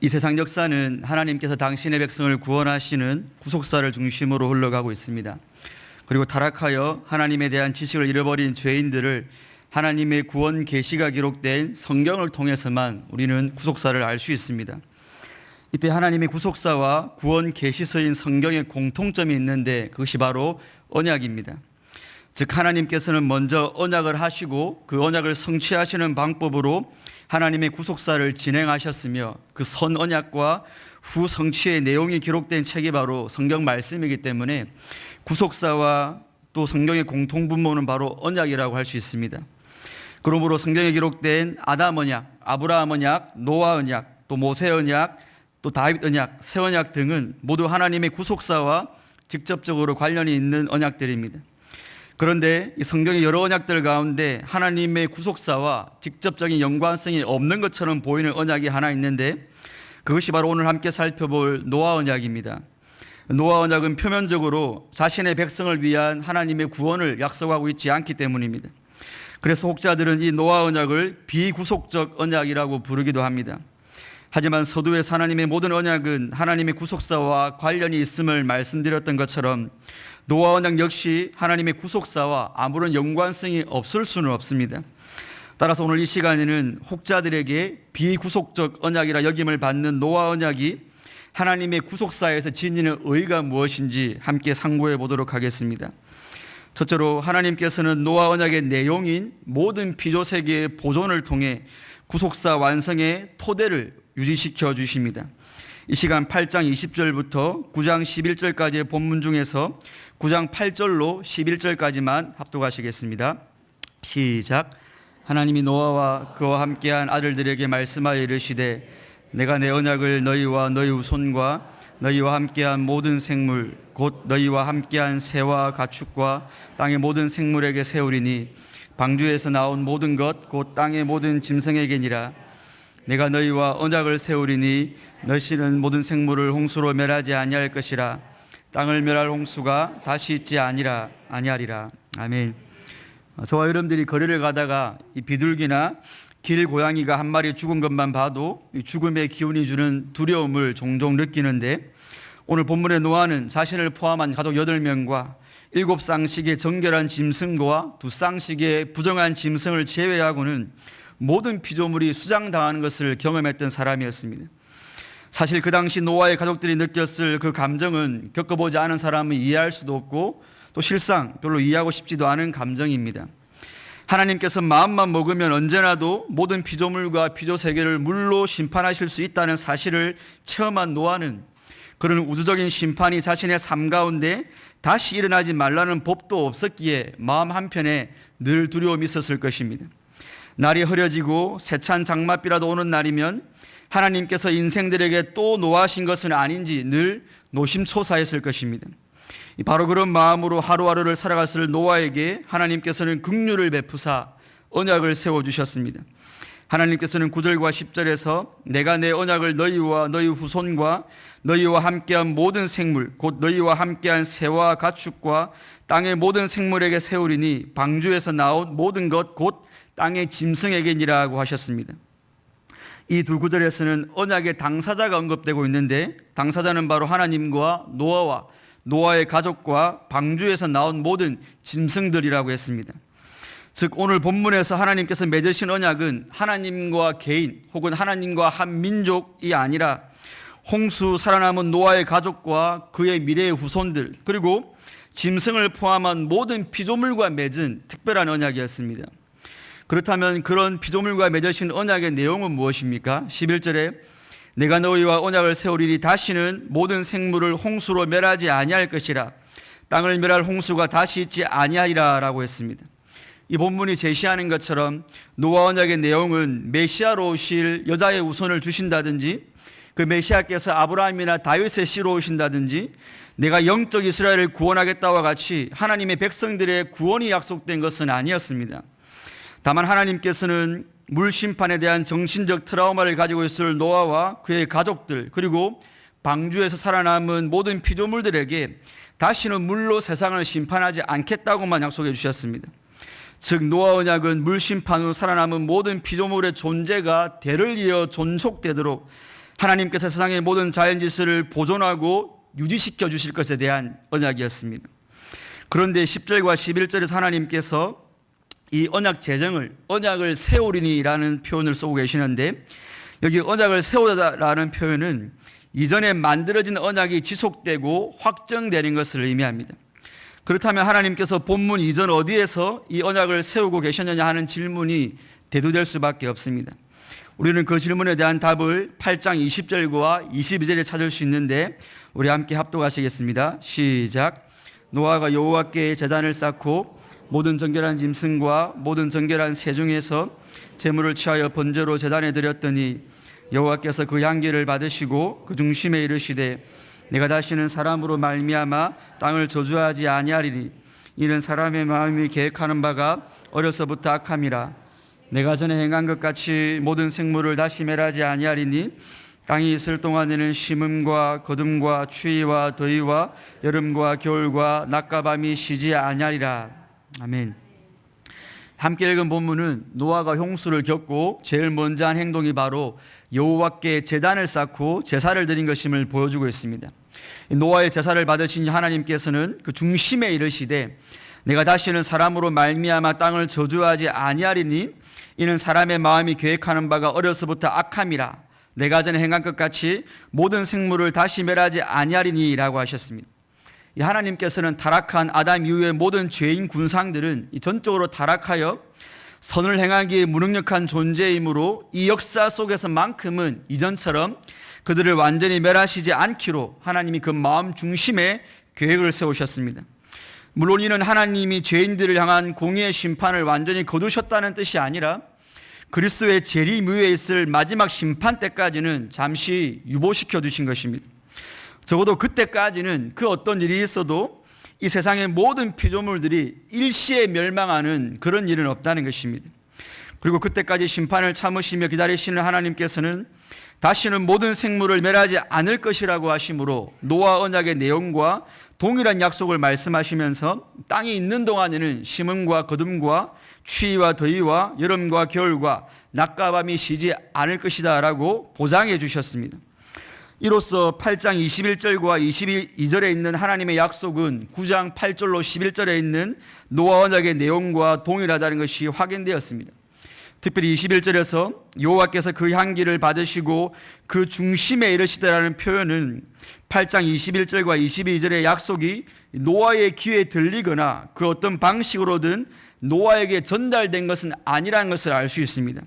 이 세상 역사는 하나님께서 당신의 백성을 구원하시는 구속사를 중심으로 흘러가고 있습니다. 그리고 타락하여 하나님에 대한 지식을 잃어버린 죄인들을 하나님의 구원 계시가 기록된 성경을 통해서만 우리는 구속사를 알 수 있습니다. 이때 하나님의 구속사와 구원 계시서인 성경에 공통점이 있는데 그것이 바로 언약입니다. 즉 하나님께서는 먼저 언약을 하시고 그 언약을 성취하시는 방법으로 하나님의 구속사를 진행하셨으며 그 선 언약과 후 성취의 내용이 기록된 책이 바로 성경 말씀이기 때문에 구속사와 또 성경의 공통분모는 바로 언약이라고 할 수 있습니다. 그러므로 성경에 기록된 아담 언약, 아브라함 언약, 노아 언약, 또 모세 언약, 또 다윗 언약, 새 언약 등은 모두 하나님의 구속사와 직접적으로 관련이 있는 언약들입니다. 그런데 이 성경의 여러 언약들 가운데 하나님의 구속사와 직접적인 연관성이 없는 것처럼 보이는 언약이 하나 있는데 그것이 바로 오늘 함께 살펴볼 노아 언약입니다. 노아 언약은 표면적으로 자신의 백성을 위한 하나님의 구원을 약속하고 있지 않기 때문입니다. 그래서 혹자들은 이 노아 언약을 비구속적 언약이라고 부르기도 합니다. 하지만 서두에서 하나님의 모든 언약은 하나님의 구속사와 관련이 있음을 말씀드렸던 것처럼 노아 언약 역시 하나님의 구속사와 아무런 연관성이 없을 수는 없습니다. 따라서 오늘 이 시간에는 혹자들에게 비구속적 언약이라 여김을 받는 노아 언약이 하나님의 구속사에서 지니는 의의가 무엇인지 함께 상고해 보도록 하겠습니다. 첫째로 하나님께서는 노아 언약의 내용인 모든 피조 세계의 보존을 통해 구속사 완성의 토대를 유지시켜 주십니다. 이 시간 8장 20절부터 9장 11절까지의 본문 중에서 9장 8절로 11절까지만 합독하시겠습니다. 시작. 하나님이 노아와 그와 함께한 아들들에게 말씀하여 이르시되 내가 내 언약을 너희와 너희 후손과 너희와 함께한 모든 생물 곧 너희와 함께한 새와 가축과 땅의 모든 생물에게 세우리니 방주에서 나온 모든 것 곧 땅의 모든 짐승에게니라. 내가 너희와 언약을 세우리니 너희는 모든 생물을 홍수로 멸하지 아니할 것이라. 땅을 멸할 홍수가 다시 있지 아니하리라. 아멘. 저와 여러분들이 거리를 가다가 이 비둘기나 길 고양이가 한 마리 죽은 것만 봐도 죽음의 기운이 주는 두려움을 종종 느끼는데 오늘 본문의 노아는 자신을 포함한 가족 8명과 7쌍씩의 정결한 짐승과 2쌍씩의 부정한 짐승을 제외하고는 모든 피조물이 수장당하는 것을 경험했던 사람이었습니다. 사실 그 당시 노아의 가족들이 느꼈을 그 감정은 겪어보지 않은 사람은 이해할 수도 없고 또 실상 별로 이해하고 싶지도 않은 감정입니다. 하나님께서 마음만 먹으면 언제나도 모든 피조물과 피조세계를 물로 심판하실 수 있다는 사실을 체험한 노아는 그런 우주적인 심판이 자신의 삶 가운데 다시 일어나지 말라는 법도 없었기에 마음 한편에 늘 두려움이 있었을 것입니다. 날이 흐려지고 세찬 장맛비라도 오는 날이면 하나님께서 인생들에게 또 노하신 것은 아닌지 늘 노심초사했을 것입니다. 바로 그런 마음으로 하루하루를 살아갔을 노아에게 하나님께서는 긍휼을 베푸사 언약을 세워주셨습니다. 하나님께서는 9절과 10절에서 내가 내 언약을 너희와 너희 후손과 너희와 함께한 모든 생물 곧 너희와 함께한 새와 가축과 땅의 모든 생물에게 세우리니 방주에서 나온 모든 것 곧 땅의 짐승에게니라고 하셨습니다. 이 두 구절에서는 언약의 당사자가 언급되고 있는데 당사자는 바로 하나님과 노아와 노아의 가족과 방주에서 나온 모든 짐승들이라고 했습니다. 즉 오늘 본문에서 하나님께서 맺으신 언약은 하나님과 개인 혹은 하나님과 한 민족이 아니라 홍수 살아남은 노아의 가족과 그의 미래의 후손들 그리고 짐승을 포함한 모든 피조물과 맺은 특별한 언약이었습니다. 그렇다면 그런 피조물과 맺으신 언약의 내용은 무엇입니까? 11절에 내가 너희와 언약을 세우리니 다시는 모든 생물을 홍수로 멸하지 아니할 것이라. 땅을 멸할 홍수가 다시 있지 아니하리라 라고 했습니다. 이 본문이 제시하는 것처럼 노아 언약의 내용은 메시아로 오실 여자의 우선을 주신다든지 그 메시아께서 아브라함이나 다윗의 씨로 오신다든지 내가 영적 이스라엘을 구원하겠다와 같이 하나님의 백성들의 구원이 약속된 것은 아니었습니다. 다만 하나님께서는 물심판에 대한 정신적 트라우마를 가지고 있을 노아와 그의 가족들 그리고 방주에서 살아남은 모든 피조물들에게 다시는 물로 세상을 심판하지 않겠다고만 약속해 주셨습니다. 즉 노아 언약은 물심판 후 살아남은 모든 피조물의 존재가 대를 이어 존속되도록 하나님께서 세상의 모든 자연질서를 보존하고 유지시켜 주실 것에 대한 언약이었습니다. 그런데 10절과 11절에서 하나님께서 이 언약 제정을, 언약을 세우리니라는 표현을 쓰고 계시는데, 여기 언약을 세우다라는 표현은 이전에 만들어진 언약이 지속되고 확정되는 것을 의미합니다. 그렇다면 하나님께서 본문 이전 어디에서 이 언약을 세우고 계셨느냐 하는 질문이 대두될 수밖에 없습니다. 우리는 그 질문에 대한 답을 8장 20절과 22절에 찾을 수 있는데, 우리 함께 합독하시겠습니다. 시작. 노아가 여호와께 제단을 쌓고 모든 정결한 짐승과 모든 정결한 새 중에서 제물을 취하여 번제로 제단에 드렸더니 여호와께서 그 향기를 받으시고 그 중심에 이르시되 내가 다시는 사람으로 말미암아 땅을 저주하지 아니하리니 이는 사람의 마음이 계획하는 바가 어려서부터 악함이라. 내가 전에 행한 것 같이 모든 생물을 다시 멸하지 아니하리니 땅이 있을 동안에는 심음과 거둠과 추위와 더위와 여름과 겨울과 낮과 밤이 쉬지 아니하리라. 아멘. 함께 읽은 본문은 노아가 홍수를 겪고 제일 먼저 한 행동이 바로 여호와께 제단을 쌓고 제사를 드린 것임을 보여주고 있습니다. 노아의 제사를 받으신 하나님께서는 그 중심에 이르시되 내가 다시는 사람으로 말미암아 땅을 저주하지 아니하리니 이는 사람의 마음이 계획하는 바가 어려서부터 악함이라. 내가 전에 행한 것 같이 모든 생물을 다시 멸하지 아니하리니 라고 하셨습니다. 이 하나님께서는 타락한 아담 이후의 모든 죄인 군상들은 전적으로 타락하여 선을 행하기에 무능력한 존재이므로 이 역사 속에서만큼은 이전처럼 그들을 완전히 멸하시지 않기로 하나님이 그 마음 중심에 계획을 세우셨습니다. 물론 이는 하나님이 죄인들을 향한 공의의 심판을 완전히 거두셨다는 뜻이 아니라 그리스도의 재림 위에 있을 마지막 심판 때까지는 잠시 유보시켜 두신 것입니다. 적어도 그때까지는 그 어떤 일이 있어도 이 세상의 모든 피조물들이 일시에 멸망하는 그런 일은 없다는 것입니다. 그리고 그때까지 심판을 참으시며 기다리시는 하나님께서는 다시는 모든 생물을 멸하지 않을 것이라고 하심으로 노아 언약의 내용과 동일한 약속을 말씀하시면서 땅이 있는 동안에는 심음과 거둠과 추위와 더위와 여름과 겨울과 낮과 밤이 쉬지 않을 것이다 라고 보장해 주셨습니다. 이로써 8장 21절과 22절에 있는 하나님의 약속은 9장 8절로 11절에 있는 노아 언약의 내용과 동일하다는 것이 확인되었습니다. 특별히 21절에서 여호와께서 그 향기를 받으시고 그 중심에 이르시다라는 표현은 8장 21절과 22절의 약속이 노아의 귀에 들리거나 그 어떤 방식으로든 노아에게 전달된 것은 아니라는 것을 알 수 있습니다.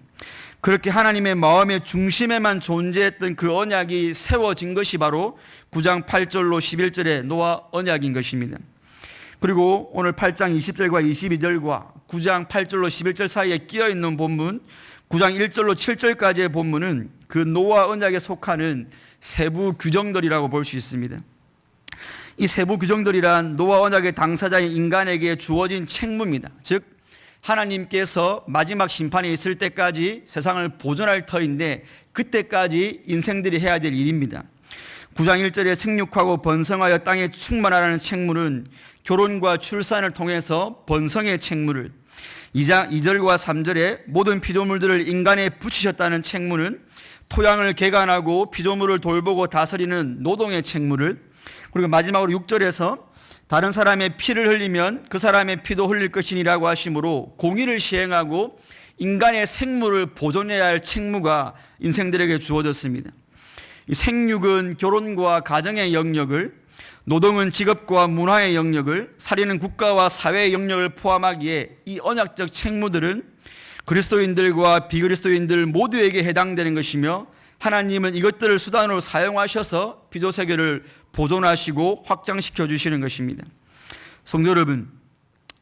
그렇게 하나님의 마음의 중심에만 존재했던 그 언약이 세워진 것이 바로 9장 8절로 11절의 노아 언약인 것입니다. 그리고 오늘 8장 20절과 22절과 9장 8절로 11절 사이에 끼어있는 본문 9장 1절로 7절까지의 본문은 그 노아 언약에 속하는 세부 규정들이라고 볼 수 있습니다. 이 세부 규정들이란 노아 언약의 당사자인 인간에게 주어진 책무입니다. 즉 하나님께서 마지막 심판이 있을 때까지 세상을 보존할 터인데 그때까지 인생들이 해야 될 일입니다. 9장 1절에 생육하고 번성하여 땅에 충만하라는 책무는 결혼과 출산을 통해서 번성의 책무를, 2장 2절과 3절에 모든 피조물들을 인간에 붙이셨다는 책무는 토양을 개간하고 피조물을 돌보고 다스리는 노동의 책무를, 그리고 마지막으로 6절에서 다른 사람의 피를 흘리면 그 사람의 피도 흘릴 것이니라고 하심으로 공의를 시행하고 인간의 생물을 보존해야 할 책무가 인생들에게 주어졌습니다. 이 생육은 결혼과 가정의 영역을, 노동은 직업과 문화의 영역을, 살인은 국가와 사회의 영역을 포함하기에 이 언약적 책무들은 그리스도인들과 비그리스도인들 모두에게 해당되는 것이며 하나님은 이것들을 수단으로 사용하셔서 피조세계를 보존하시고 확장시켜 주시는 것입니다. 성도 여러분,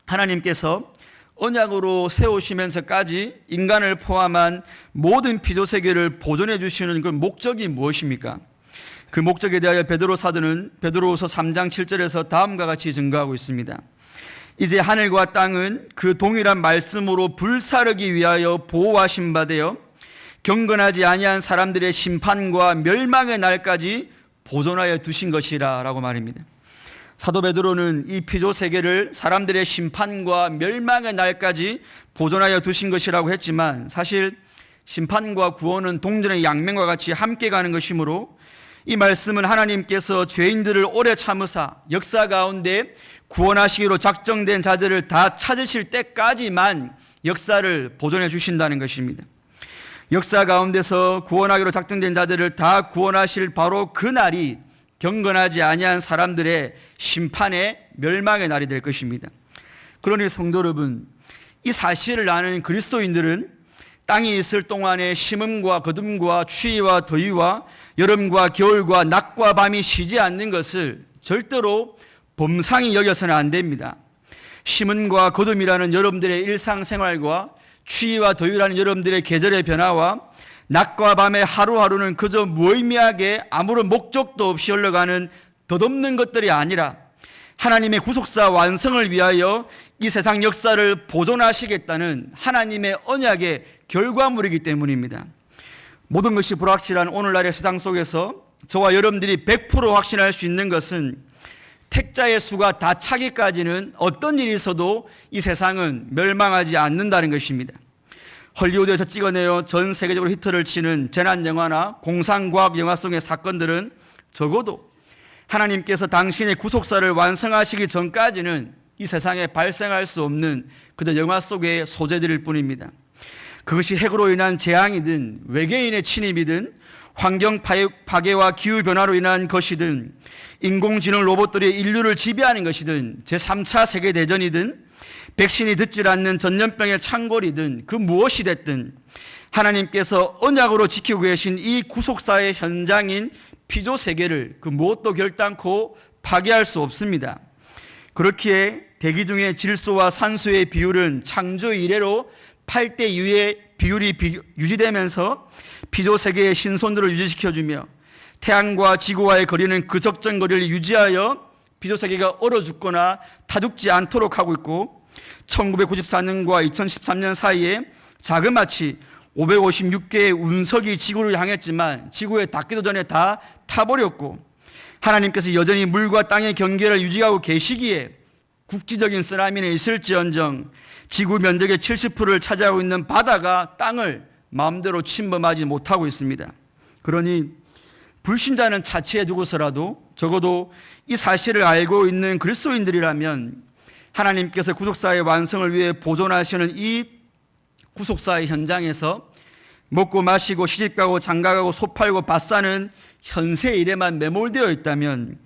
하나님께서 언약으로 세우시면서까지 인간을 포함한 모든 피조세계를 보존해 주시는 그 목적이 무엇입니까? 그 목적에 대하여 베드로 사도는 베드로후서 3장 7절에서 다음과 같이 증거하고 있습니다. 이제 하늘과 땅은 그 동일한 말씀으로 불사르기 위하여 보호하신 바 되어 경건하지 아니한 사람들의 심판과 멸망의 날까지 보존하여 두신 것이라 라고 말입니다. 사도 베드로는 이 피조 세계를 사람들의 심판과 멸망의 날까지 보존하여 두신 것이라고 했지만 사실 심판과 구원은 동전의 양면과 같이 함께 가는 것이므로 이 말씀은 하나님께서 죄인들을 오래 참으사 역사 가운데 구원하시기로 작정된 자들을 다 찾으실 때까지만 역사를 보존해 주신다는 것입니다. 역사 가운데서 구원하기로 작정된 자들을 다 구원하실 바로 그 날이 경건하지 아니한 사람들의 심판의 멸망의 날이 될 것입니다. 그러니 성도 여러분, 이 사실을 아는 그리스도인들은 땅이 있을 동안에 심음과 거둠과 추위와 더위와 여름과 겨울과 낮과 밤이 쉬지 않는 것을 절대로 범상히 여겨서는 안 됩니다. 심음과 거둠이라는 여러분들의 일상생활과 추위와 더위라는 여러분들의 계절의 변화와 낮과 밤의 하루하루는 그저 무의미하게 아무런 목적도 없이 흘러가는 덧없는 것들이 아니라 하나님의 구속사 완성을 위하여 이 세상 역사를 보존하시겠다는 하나님의 언약의 결과물이기 때문입니다. 모든 것이 불확실한 오늘날의 세상 속에서 저와 여러분들이 100% 확신할 수 있는 것은 택자의 수가 다 차기까지는 어떤 일이 있어도 이 세상은 멸망하지 않는다는 것입니다. 헐리우드에서 찍어내어 전 세계적으로 히트를 치는 재난영화나 공상과학 영화 속의 사건들은 적어도 하나님께서 당신의 구속사를 완성하시기 전까지는 이 세상에 발생할 수 없는 그저 영화 속의 소재들일 뿐입니다. 그것이 핵으로 인한 재앙이든 외계인의 침입이든 환경 파괴와 기후변화로 인한 것이든 인공지능 로봇들이 인류를 지배하는 것이든 제3차 세계대전이든 백신이 듣질 않는 전염병의 창궐이든 그 무엇이 됐든 하나님께서 언약으로 지키고 계신 이 구속사의 현장인 피조 세계를 그 무엇도 결단코 파괴할 수 없습니다. 그렇기에 대기 중의 질소와 산소의 비율은 창조 이래로 8대2의 비율이 유지되면서 피조 세계의 신선도를 유지시켜주며 태양과 지구와의 거리는 그 적정 거리를 유지하여 피조 세계가 얼어 죽거나 타죽지 않도록 하고 있고 1994년과 2013년 사이에 자그마치 556개의 운석이 지구를 향했지만 지구에 닿기도 전에 다 타버렸고 하나님께서 여전히 물과 땅의 경계를 유지하고 계시기에 국지적인 쓰나미는 있을지언정 지구 면적의 70%를 차지하고 있는 바다가 땅을 마음대로 침범하지 못하고 있습니다. 그러니 불신자는 차치해 두고서라도 적어도 이 사실을 알고 있는 그리스도인들이라면 하나님께서 구속사의 완성을 위해 보존하시는 이 구속사의 현장에서 먹고 마시고 시집가고 장가가고 소 팔고 밭 사는 현세 일에만 매몰되어 있다면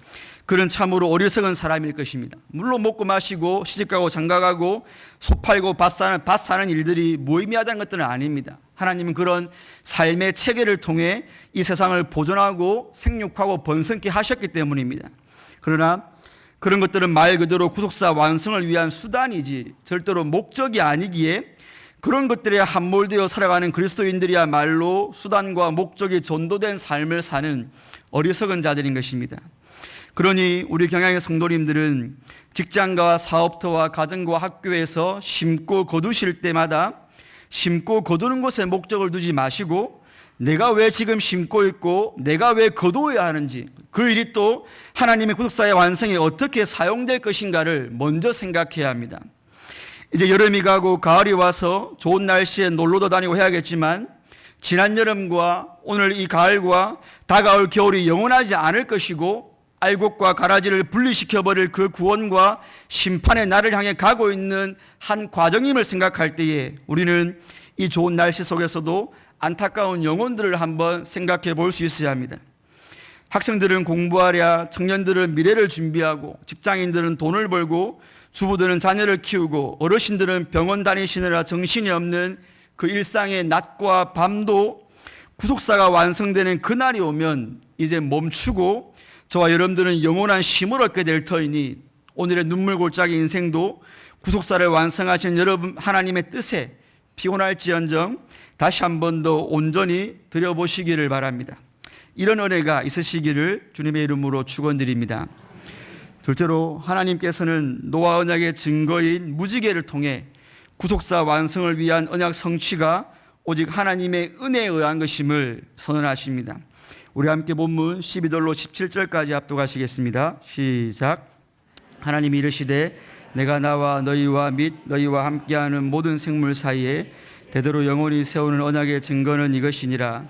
그는 참으로 어리석은 사람일 것입니다. 물론 먹고 마시고 시집가고 장가가고 소 팔고 밭 사는 일들이 무의미하다는 것들은 아닙니다. 하나님은 그런 삶의 체계를 통해 이 세상을 보존하고 생육하고 번성케 하셨기 때문입니다. 그러나 그런 것들은 말 그대로 구속사 완성을 위한 수단이지 절대로 목적이 아니기에 그런 것들에 함몰되어 살아가는 그리스도인들이야말로 수단과 목적이 전도된 삶을 사는 어리석은 자들인 것입니다. 그러니 우리 경향의 성도님들은 직장과 사업터와 가정과 학교에서 심고 거두실 때마다 심고 거두는 곳에 목적을 두지 마시고 내가 왜 지금 심고 있고 내가 왜 거두어야 하는지 그 일이 또 하나님의 구속사의 완성에 어떻게 사용될 것인가를 먼저 생각해야 합니다. 이제 여름이 가고 가을이 와서 좋은 날씨에 놀러도 다니고 해야겠지만 지난 여름과 오늘 이 가을과 다가올 겨울이 영원하지 않을 것이고 알곡과 가라지를 분리시켜버릴 그 구원과 심판의 날을 향해 가고 있는 한 과정임을 생각할 때에 우리는 이 좋은 날씨 속에서도 안타까운 영혼들을 한번 생각해 볼 수 있어야 합니다. 학생들은 공부하랴, 청년들은 미래를 준비하고 직장인들은 돈을 벌고 주부들은 자녀를 키우고 어르신들은 병원 다니시느라 정신이 없는 그 일상의 낮과 밤도 구속사가 완성되는 그날이 오면 이제 멈추고 저와 여러분들은 영원한 쉼을 얻게 될 터이니 오늘의 눈물골짜기 인생도 구속사를 완성하신 여러분 하나님의 뜻에 피곤할지언정 다시 한 번 더 온전히 들여보시기를 바랍니다. 이런 은혜가 있으시기를 주님의 이름으로 축원드립니다. 둘째로 하나님께서는 노아 언약의 증거인 무지개를 통해 구속사 완성을 위한 언약 성취가 오직 하나님의 은혜에 의한 것임을 선언하십니다. 우리 함께 본문 12절로 17절까지 합독하시겠습니다. 시작. 하나님이 이르시되 내가 나와 너희와 및 너희와 함께하는 모든 생물 사이에 대대로 영원히 세우는 언약의 증거는 이것이니라.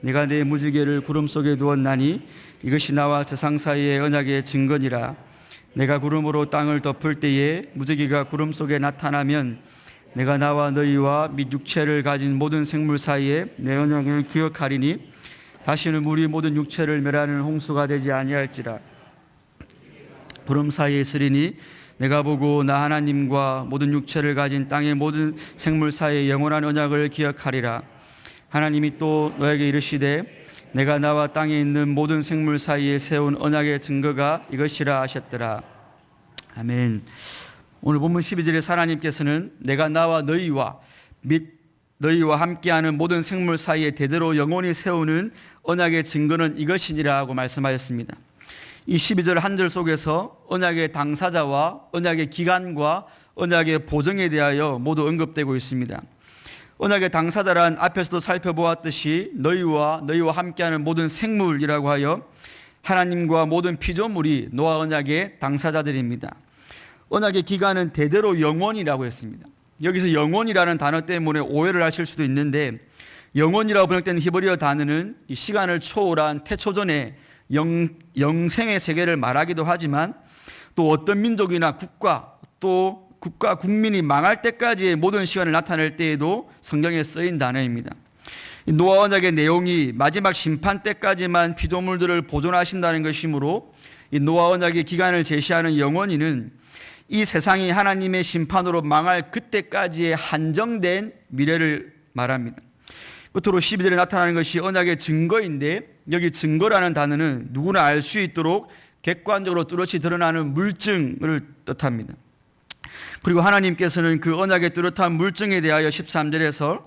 내가 내 무지개를 구름 속에 두었나니 이것이 나와 세상 사이의 언약의 증거니라. 내가 구름으로 땅을 덮을 때에 무지개가 구름 속에 나타나면 내가 나와 너희와 및 육체를 가진 모든 생물 사이에 내 언약을 기억하리니 다시는 물이 모든 육체를 멸하는 홍수가 되지 아니할지라. 구름 사이에 있으리니 내가 보고 나 하나님과 모든 육체를 가진 땅의 모든 생물 사이에 영원한 언약을 기억하리라. 하나님이 또 너에게 이르시되 내가 나와 땅에 있는 모든 생물 사이에 세운 언약의 증거가 이것이라 하셨더라. 아멘. 오늘 본문 12절에 하나님께서는 내가 나와 너희와 및 너희와 함께하는 모든 생물 사이에 대대로 영원히 세우는 언약의 증거는 이것이니라 하고 말씀하셨습니다. 이 12절 한 절 속에서 언약의 당사자와 언약의 기간과 언약의 보정에 대하여 모두 언급되고 있습니다. 언약의 당사자란 앞에서도 살펴보았듯이 너희와 함께하는 모든 생물이라고 하여 하나님과 모든 피조물이 노아 언약의 당사자들입니다. 언약의 기간은 대대로 영원이라고 했습니다. 여기서 영원이라는 단어 때문에 오해를 하실 수도 있는데, 영원이라고 번역된 히브리어 단어는 이 시간을 초월한 태초전의 영생의 세계를 말하기도 하지만, 또 어떤 민족이나 국가 국민이 망할 때까지의 모든 시간을 나타낼 때에도 성경에 쓰인 단어입니다. 노아 언약의 내용이 마지막 심판 때까지만 피조물들을 보존하신다는 것이므로 이 노아 언약의 기간을 제시하는 영원히는 이 세상이 하나님의 심판으로 망할 그때까지의 한정된 미래를 말합니다. 끝으로 12절에 나타나는 것이 언약의 증거인데, 여기 증거라는 단어는 누구나 알 수 있도록 객관적으로 뚜렷이 드러나는 물증을 뜻합니다. 그리고 하나님께서는 그 언약의 뚜렷한 물증에 대하여 13절에서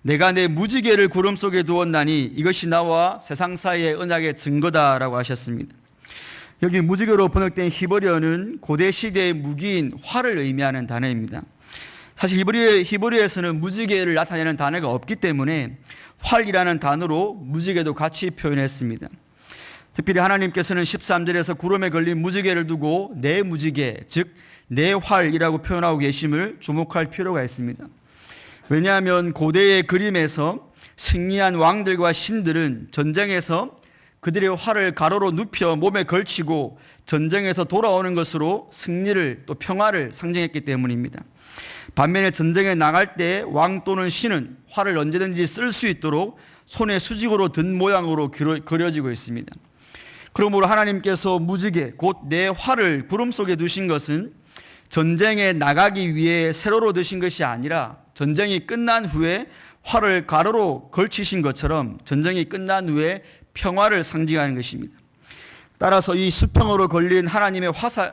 내가 내 무지개를 구름 속에 두었나니 이것이 나와 세상 사이의 언약의 증거다라고 하셨습니다. 여기 무지개로 번역된 히브리어는 고대 시대의 무기인 활을 의미하는 단어입니다. 사실 히브리어에서는 무지개를 나타내는 단어가 없기 때문에 활이라는 단어로 무지개도 같이 표현했습니다. 특별히 하나님께서는 13절에서 구름에 걸린 무지개를 두고 내 무지개, 즉 내 활이라고 표현하고 계심을 주목할 필요가 있습니다. 왜냐하면 고대의 그림에서 승리한 왕들과 신들은 전쟁에서 그들의 활을 가로로 눕혀 몸에 걸치고 전쟁에서 돌아오는 것으로 승리를 또 평화를 상징했기 때문입니다. 반면에 전쟁에 나갈 때 왕 또는 신은 활을 언제든지 쓸 수 있도록 손에 수직으로 든 모양으로 그려지고 있습니다. 그러므로 하나님께서 무지개 곧 내 활을 구름 속에 두신 것은 전쟁에 나가기 위해 세로로 드신 것이 아니라 전쟁이 끝난 후에 활을 가로로 걸치신 것처럼 전쟁이 끝난 후에 평화를 상징하는 것입니다. 따라서 이 수평으로 걸린 하나님의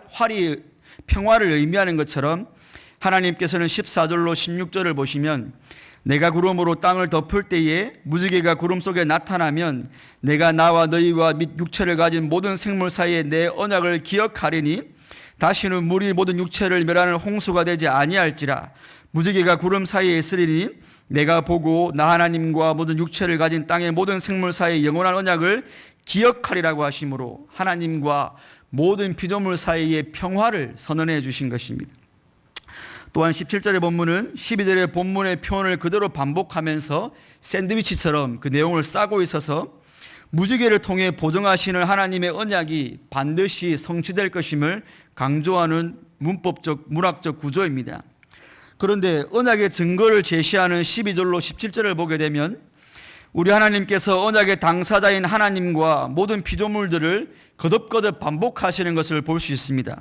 활이 평화를 의미하는 것처럼 하나님께서는 14절로 16절을 보시면 내가 구름으로 땅을 덮을 때에 무지개가 구름 속에 나타나면 내가 나와 너희와 및 육체를 가진 모든 생물 사이에 내 언약을 기억하리니 다시는 물이 모든 육체를 멸하는 홍수가 되지 아니할지라. 무지개가 구름 사이에 있으리니 내가 보고 나 하나님과 모든 육체를 가진 땅의 모든 생물 사이의 영원한 언약을 기억하리라고 하심으로 하나님과 모든 피조물 사이의 평화를 선언해 주신 것입니다. 또한 17절의 본문은 12절의 본문의 표현을 그대로 반복하면서 샌드위치처럼 그 내용을 싸고 있어서 무지개를 통해 보증하시는 하나님의 언약이 반드시 성취될 것임을 강조하는 문학적 구조입니다. 그런데 언약의 증거를 제시하는 12절로 17절을 보게 되면 우리 하나님께서 언약의 당사자인 하나님과 모든 피조물들을 거듭거듭 반복하시는 것을 볼 수 있습니다.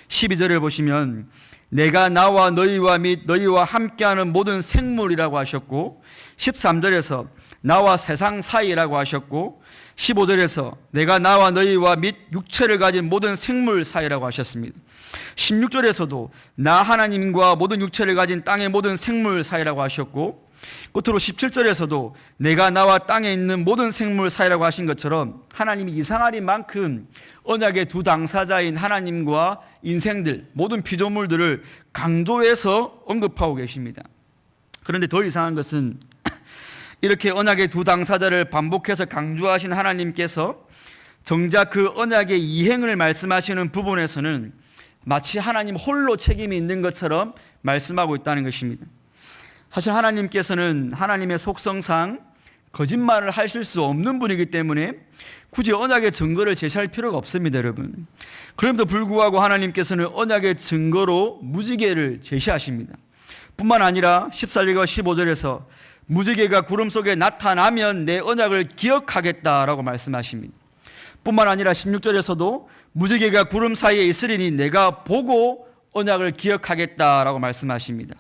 12절을 보시면 내가 나와 너희와 및 너희와 함께하는 모든 생물이라고 하셨고, 13절에서 나와 세상 사이라고 하셨고, 15절에서 내가 나와 너희와 및 육체를 가진 모든 생물 사이라고 하셨습니다. 16절에서도 나 하나님과 모든 육체를 가진 땅의 모든 생물 사이라고 하셨고, 끝으로 17절에서도 내가 나와 땅에 있는 모든 생물 사이라고 하신 것처럼 하나님이 이상하리만큼 언약의 두 당사자인 하나님과 인생들, 모든 피조물들을 강조해서 언급하고 계십니다. 그런데 더 이상한 것은 이렇게 언약의 두 당사자를 반복해서 강조하신 하나님께서 정작 그 언약의 이행을 말씀하시는 부분에서는 마치 하나님 홀로 책임이 있는 것처럼 말씀하고 있다는 것입니다. 사실 하나님께서는 하나님의 속성상 거짓말을 하실 수 없는 분이기 때문에 굳이 언약의 증거를 제시할 필요가 없습니다, 여러분. 그럼에도 불구하고 하나님께서는 언약의 증거로 무지개를 제시하십니다. 뿐만 아니라 14절과 15절에서 무지개가 구름 속에 나타나면 내 언약을 기억하겠다라고 말씀하십니다. 뿐만 아니라 16절에서도 무지개가 구름 사이에 있으리니 내가 보고 언약을 기억하겠다라고 말씀하십니다.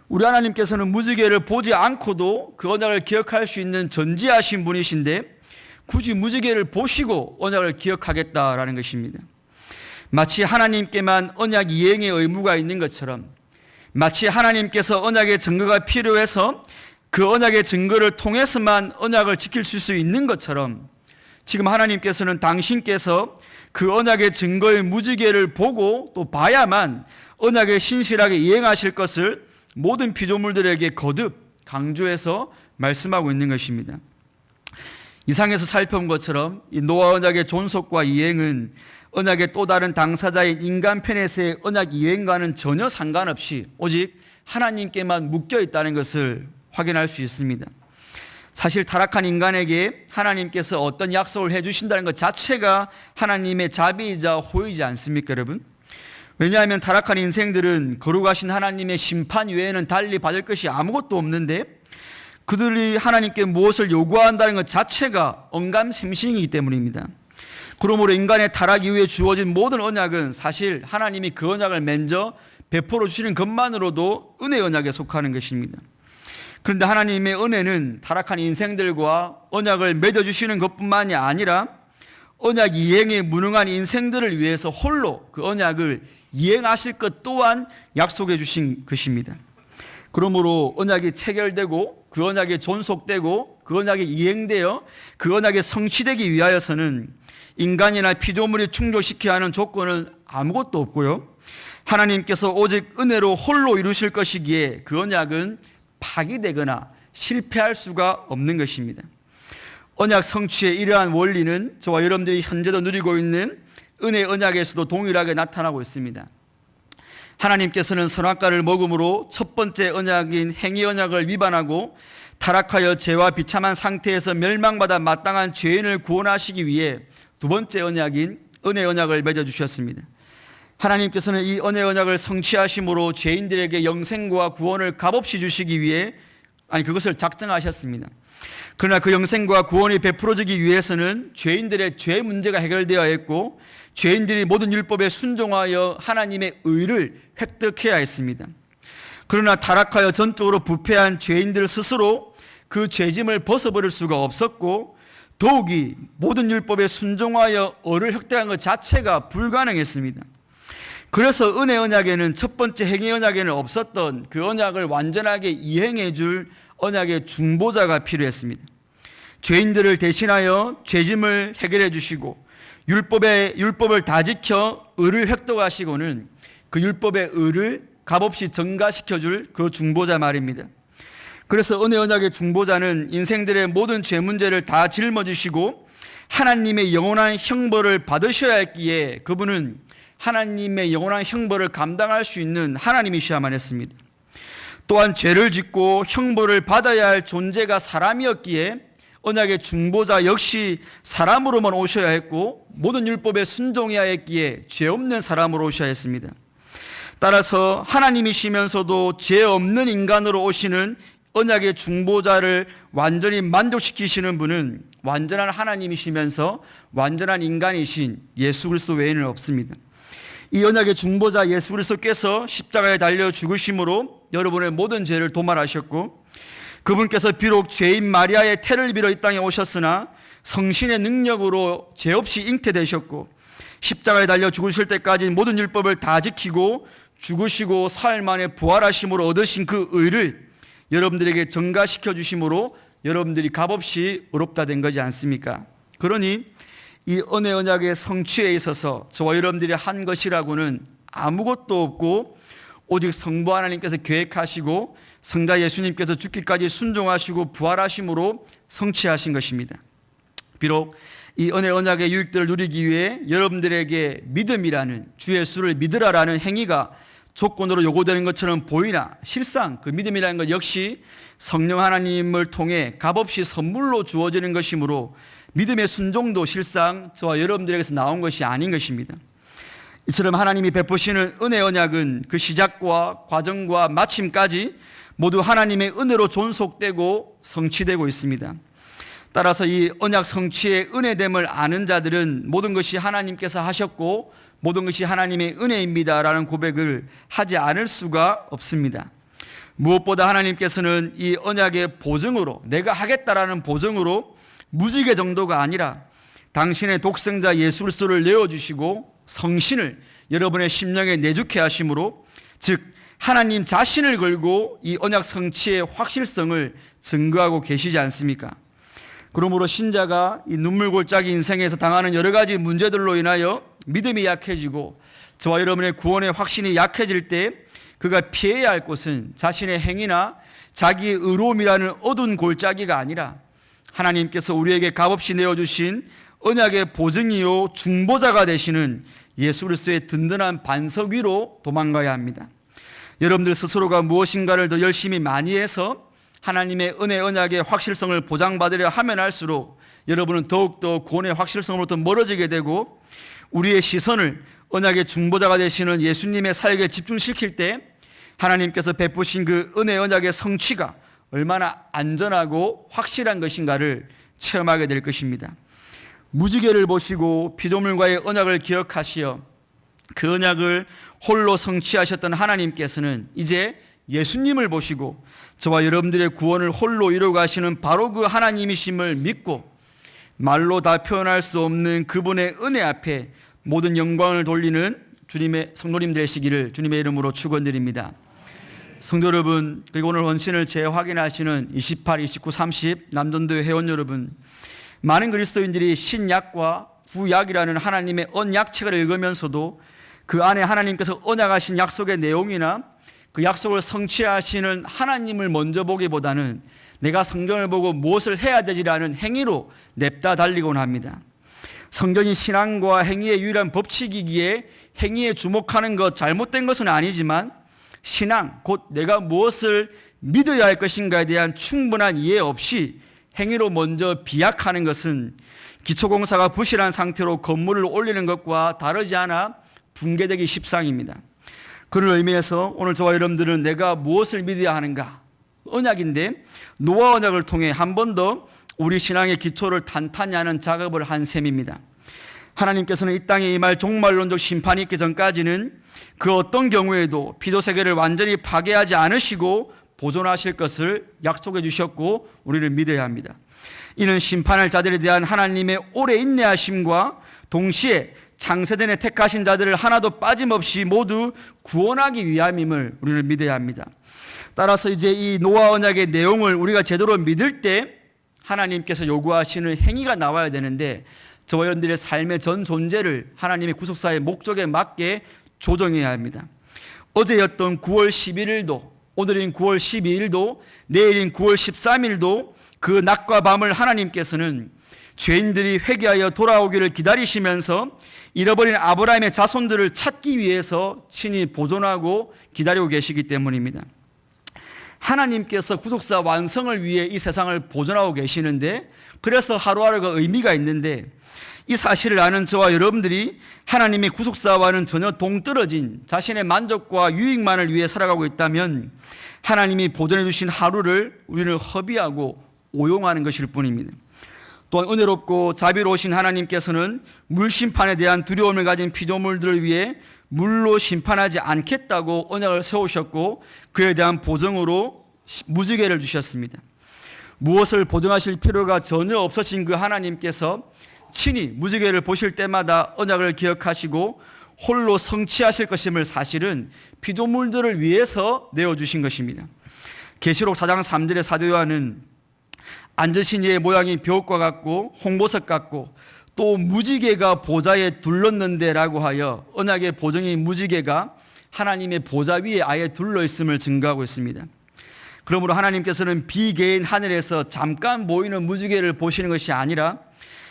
우리 하나님께서는 무지개를 보지 않고도 그 언약을 기억할 수 있는 전지하신 분이신데 굳이 무지개를 보시고 언약을 기억하겠다라는 것입니다. 마치 하나님께만 언약 이행의 의무가 있는 것처럼, 마치 하나님께서 언약의 증거가 필요해서 그 언약의 증거를 통해서만 언약을 지킬 수 있는 것처럼, 지금 하나님께서는 당신께서 그 언약의 증거의 무지개를 보고 또 봐야만 언약에 신실하게 이행하실 것을 모든 피조물들에게 거듭 강조해서 말씀하고 있는 것입니다. 이상에서 살펴본 것처럼 이 노아 언약의 존속과 이행은 언약의 또 다른 당사자인 인간 편에서의 언약 이행과는 전혀 상관없이 오직 하나님께만 묶여 있다는 것을 확인할 수 있습니다. 사실 타락한 인간에게 하나님께서 어떤 약속을 해주신다는 것 자체가 하나님의 자비이자 호의지 않습니까, 여러분? 왜냐하면 타락한 인생들은 거룩하신 하나님의 심판 외에는 달리 받을 것이 아무것도 없는데 그들이 하나님께 무엇을 요구한다는 것 자체가 언감생심이기 때문입니다. 그러므로 인간의 타락 이후에 주어진 모든 언약은 사실 하나님이 그 언약을 먼저 베풀어 주시는 것만으로도 은혜 언약에 속하는 것입니다. 그런데 하나님의 은혜는 타락한 인생들과 언약을 맺어주시는 것뿐만이 아니라 언약 이행에 무능한 인생들을 위해서 홀로 그 언약을 이행하실 것 또한 약속해 주신 것입니다. 그러므로 언약이 체결되고 그 언약이 존속되고 그 언약이 이행되어 그 언약이 성취되기 위하여서는 인간이나 피조물이 충족시켜야 하는 조건은 아무것도 없고요. 하나님께서 오직 은혜로 홀로 이루실 것이기에 그 언약은 파기되거나 실패할 수가 없는 것입니다. 언약 성취의 이러한 원리는 저와 여러분들이 현재도 누리고 있는 은혜 언약에서도 동일하게 나타나고 있습니다. 하나님께서는 선악과를 먹음으로 첫 번째 언약인 행위 언약을 위반하고 타락하여 죄와 비참한 상태에서 멸망받아 마땅한 죄인을 구원하시기 위해 두 번째 언약인 은혜 언약을 맺어주셨습니다. 하나님께서는 이 은혜 언약을 성취하심으로 죄인들에게 영생과 구원을 값없이 주시기 위해 그것을 작정하셨습니다. 그러나 그 영생과 구원이 베풀어지기 위해서는 죄인들의 죄 문제가 해결되어야 했고 죄인들이 모든 율법에 순종하여 하나님의 의를 획득해야 했습니다. 그러나 타락하여 전적으로 부패한 죄인들 스스로 그 죄짐을 벗어버릴 수가 없었고 더욱이 모든 율법에 순종하여 의를 획득한 것 자체가 불가능했습니다. 그래서 은혜 언약에는 첫 번째 행위 언약에는 없었던 그 언약을 완전하게 이행해 줄 언약의 중보자가 필요했습니다. 죄인들을 대신하여 죄짐을 해결해 주시고 율법을 다 지켜 의를 획득하시고는 그 율법의 의를 값없이 증가시켜 줄 그 중보자 말입니다. 그래서 은혜 언약의 중보자는 인생들의 모든 죄 문제를 다 짊어지시고 하나님의 영원한 형벌을 받으셔야 했기에 그분은 하나님의 영원한 형벌을 감당할 수 있는 하나님이셔야만 했습니다. 또한 죄를 짓고 형벌을 받아야 할 존재가 사람이었기에 언약의 중보자 역시 사람으로만 오셔야 했고 모든 율법에 순종해야 했기에 죄 없는 사람으로 오셔야 했습니다. 따라서 하나님이시면서도 죄 없는 인간으로 오시는 언약의 중보자를 완전히 만족시키시는 분은 완전한 하나님이시면서 완전한 인간이신 예수 그리스도 외에는 없습니다. 이 언약의 중보자 예수 그리스도께서 십자가에 달려 죽으심으로 여러분의 모든 죄를 도말하셨고 그분께서 비록 죄인 마리아의 태를 빌어 이 땅에 오셨으나 성신의 능력으로 죄 없이 잉태되셨고 십자가에 달려 죽으실 때까지 모든 율법을 다 지키고 죽으시고 사흘 만에 부활하심으로 얻으신 그 의를 여러분들에게 증가시켜 주심으로 여러분들이 값없이 의롭다 된 거지 않습니까? 그러니 이 은혜 언약의 성취에 있어서 저와 여러분들이 한 것이라고는 아무것도 없고 오직 성부 하나님께서 계획하시고 성자 예수님께서 죽기까지 순종하시고 부활하심으로 성취하신 것입니다. 비록 이 은혜 언약의 유익들을 누리기 위해 여러분들에게 믿음이라는 주 예수를 믿으라라는 행위가 조건으로 요구되는 것처럼 보이나 실상 그 믿음이라는 것 역시 성령 하나님을 통해 값없이 선물로 주어지는 것이므로 믿음의 순종도 실상 저와 여러분들에게서 나온 것이 아닌 것입니다. 이처럼 하나님이 베푸시는 은혜 언약은 그 시작과 과정과 마침까지 모두 하나님의 은혜로 존속되고 성취되고 있습니다. 따라서 이 언약 성취의 은혜됨을 아는 자들은 모든 것이 하나님께서 하셨고 모든 것이 하나님의 은혜입니다라는 고백을 하지 않을 수가 없습니다. 무엇보다 하나님께서는 이 언약의 보증으로, 내가 하겠다라는 보증으로 무지개 정도가 아니라 당신의 독생자 예수 그리스도를 내어주시고 성신을 여러분의 심령에 내주게 하심으로, 즉 하나님 자신을 걸고 이 언약 성취의 확실성을 증거하고 계시지 않습니까? 그러므로 신자가 이 눈물골짜기 인생에서 당하는 여러 가지 문제들로 인하여 믿음이 약해지고 저와 여러분의 구원의 확신이 약해질 때 그가 피해야 할 것은 자신의 행위나 자기의 의로움이라는 어두운 골짜기가 아니라 하나님께서 우리에게 값없이 내어주신 언약의 보증이요 중보자가 되시는 예수 그리스도의 든든한 반석 위로 도망가야 합니다. 여러분들 스스로가 무엇인가를 더 열심히 많이 해서 하나님의 은혜 언약의 확실성을 보장받으려 하면 할수록 여러분은 더욱더 구원의 확실성으로부터 멀어지게 되고, 우리의 시선을 언약의 중보자가 되시는 예수님의 사역에 집중시킬 때 하나님께서 베푸신 그 은혜 언약의 성취가 얼마나 안전하고 확실한 것인가를 체험하게 될 것입니다. 무지개를 보시고 피조물과의 언약을 기억하시어 그 언약을 홀로 성취하셨던 하나님께서는 이제 예수님을 보시고 저와 여러분들의 구원을 홀로 이루어 가시는 바로 그 하나님이심을 믿고 말로 다 표현할 수 없는 그분의 은혜 앞에 모든 영광을 돌리는 주님의 성도님 되시기를 주님의 이름으로 축원드립니다. 성도 여러분, 그리고 오늘 헌신을 재확인하시는 28, 29, 30 남전도회 회원 여러분, 많은 그리스도인들이 신약과 구약이라는 하나님의 언약책을 읽으면서도 그 안에 하나님께서 언약하신 약속의 내용이나 그 약속을 성취하시는 하나님을 먼저 보기보다는 내가 성경을 보고 무엇을 해야 되지라는 행위로 냅다 달리곤 합니다. 성경이 신앙과 행위의 유일한 법칙이기에 행위에 주목하는 것 잘못된 것은 아니지만, 신앙 곧 내가 무엇을 믿어야 할 것인가에 대한 충분한 이해 없이 행위로 먼저 비약하는 것은 기초공사가 부실한 상태로 건물을 올리는 것과 다르지 않아 붕괴되기 십상입니다. 그런 의미에서 오늘 저와 여러분들은 내가 무엇을 믿어야 하는가, 언약인데 노아 언약을 통해 한 번 더 우리 신앙의 기초를 탄탄히 하는 작업을 한 셈입니다. 하나님께서는 이 땅에 임할 종말론적 심판이 있기 전까지는 그 어떤 경우에도 피조세계를 완전히 파괴하지 않으시고 보존하실 것을 약속해 주셨고 우리를 믿어야 합니다. 이는 심판할 자들에 대한 하나님의 오래 인내하심과 동시에 창세전에 택하신 자들을 하나도 빠짐없이 모두 구원하기 위함임을 우리는 믿어야 합니다. 따라서 이제 이 노아 언약의 내용을 우리가 제대로 믿을 때 하나님께서 요구하시는 행위가 나와야 되는데, 저와 여러분들의 삶의 전 존재를 하나님의 구속사의 목적에 맞게 조정해야 합니다. 어제였던 9월 11일도, 오늘인 9월 12일도, 내일인 9월 13일도 그 낮과 밤을 하나님께서는 죄인들이 회개하여 돌아오기를 기다리시면서 잃어버린 아브라함의 자손들을 찾기 위해서 친히 보존하고 기다리고 계시기 때문입니다. 하나님께서 구속사 완성을 위해 이 세상을 보존하고 계시는데, 그래서 하루하루가 의미가 있는데, 이 사실을 아는 저와 여러분들이 하나님의 구속사와는 전혀 동떨어진 자신의 만족과 유익만을 위해 살아가고 있다면 하나님이 보존해 주신 하루를 우리는 허비하고 오용하는 것일 뿐입니다. 또한 은혜롭고 자비로우신 하나님께서는 물심판에 대한 두려움을 가진 피조물들을 위해 물로 심판하지 않겠다고 언약을 세우셨고, 그에 대한 보증으로 무지개를 주셨습니다. 무엇을 보증하실 필요가 전혀 없으신 그 하나님께서 친히 무지개를 보실 때마다 언약을 기억하시고 홀로 성취하실 것임을 사실은 피조물들을 위해서 내어주신 것입니다. 계시록 4장 3절의 사도 요한은 앉으신 이의 모양이 벼옷과 같고 홍보석 같고 또 무지개가 보좌에 둘렀는데 라고 하여 언약의 보증인 무지개가 하나님의 보좌 위에 아예 둘러 있음을 증거하고 있습니다. 그러므로 하나님께서는 비개인 하늘에서 잠깐 보이는 무지개를 보시는 것이 아니라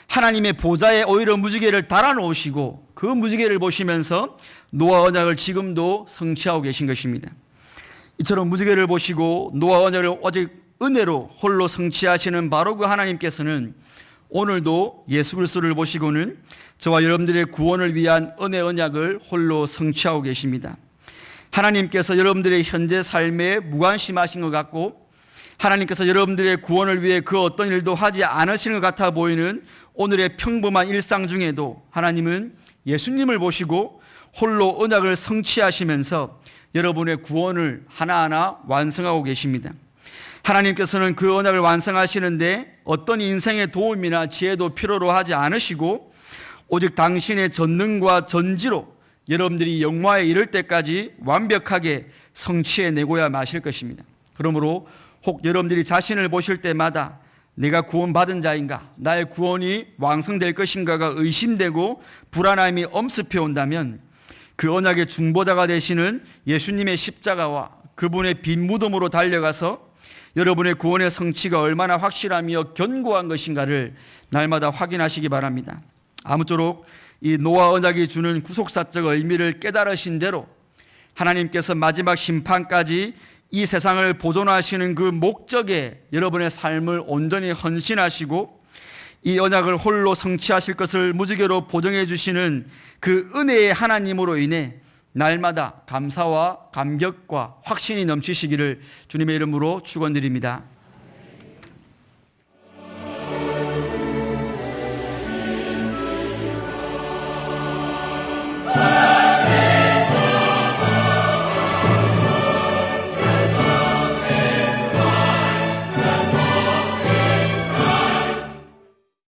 하나님의 보좌에 오히려 무지개를 달아놓으시고 그 무지개를 보시면서 노아 언약을 지금도 성취하고 계신 것입니다. 이처럼 무지개를 보시고 노아 언약을 오직 은혜로 홀로 성취하시는 바로 그 하나님께서는 오늘도 예수 그리스도를 보시고는 저와 여러분들의 구원을 위한 은혜 언약을 홀로 성취하고 계십니다. 하나님께서 여러분들의 현재 삶에 무관심하신 것 같고 하나님께서 여러분들의 구원을 위해 그 어떤 일도 하지 않으시는 것 같아 보이는 오늘의 평범한 일상 중에도 하나님은 예수님을 보시고 홀로 언약을 성취하시면서 여러분의 구원을 하나하나 완성하고 계십니다. 하나님께서는 그 언약을 완성하시는데 어떤 인생의 도움이나 지혜도 필요로 하지 않으시고 오직 당신의 전능과 전지로 여러분들이 영화에 이를 때까지 완벽하게 성취해내고야 마실 것입니다. 그러므로 혹 여러분들이 자신을 보실 때마다 내가 구원받은 자인가, 나의 구원이 완성될 것인가가 의심되고 불안함이 엄습해 온다면 그 언약의 중보자가 되시는 예수님의 십자가와 그분의 빈 무덤으로 달려가서 여러분의 구원의 성취가 얼마나 확실하며 견고한 것인가를 날마다 확인하시기 바랍니다. 아무쪼록 이 노아 언약이 주는 구속사적 의미를 깨달으신 대로 하나님께서 마지막 심판까지 이 세상을 보존하시는 그 목적에 여러분의 삶을 온전히 헌신하시고 이 언약을 홀로 성취하실 것을 무지개로 보증해 주시는 그 은혜의 하나님으로 인해 날마다 감사와 감격과 확신이 넘치시기를 주님의 이름으로 축원드립니다.